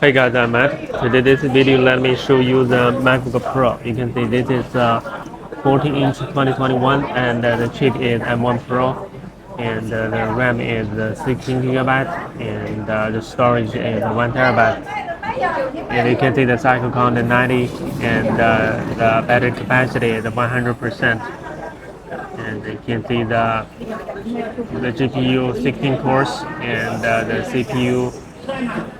Hey guys, I'm Matt. Today this video let me show you the MacBook Pro. You can see this is 14-inch 2021 and the chip is M1 Pro and the RAM is 16 gigabyte and the storage is 1 terabyte. And you can see the cycle count is 90 and the battery capacity is 100%. And you can see the GPU 16 cores and the CPU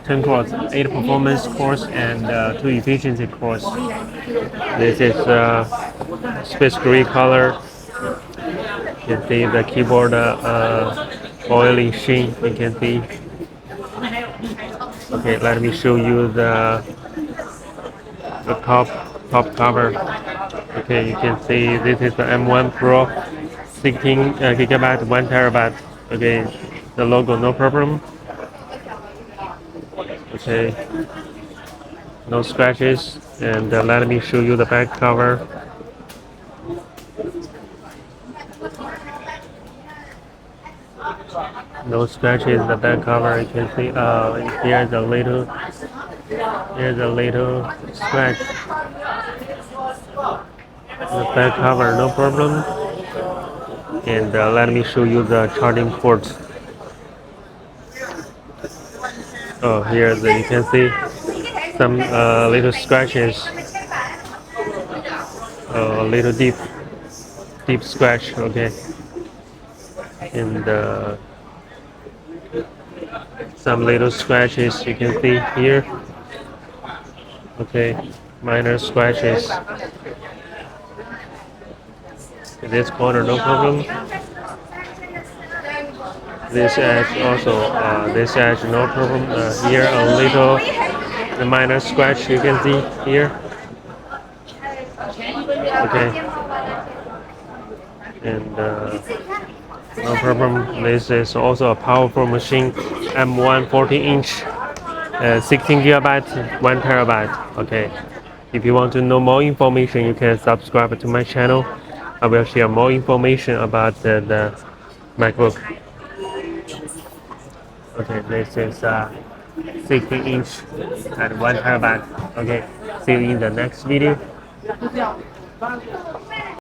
10 cores, 8 performance cores and 2 efficiency cores. This is space gray color. You can see the keyboard oily sheen. You can see. Okay, let me show you the top cover. Okay, you can see this is the M1 Pro, 16 gigabyte, 1 terabyte. Okay, the logo no problem. Okay, no scratches. And let me show you the back cover. No scratches in the back cover. You can see here's a little scratch. The back cover, no problem. And let me show you the charging ports. Oh, here you can see some little scratches. A little deep scratch. Okay, and some little scratches you can see here. Okay, minor scratches. In this corner, no problem. This edge also, this edge, no problem. Here a little, the minor scratch you can see here. Okay, and no problem. This is also a powerful machine, M1 14-inch, 16 gigabyte, 1 terabyte. Okay, if you want to know more information, you can subscribe to my channel. I will share more information about the MacBook. Okay, this is 16-inch and 1 terabyte. Okay, see you in the next video.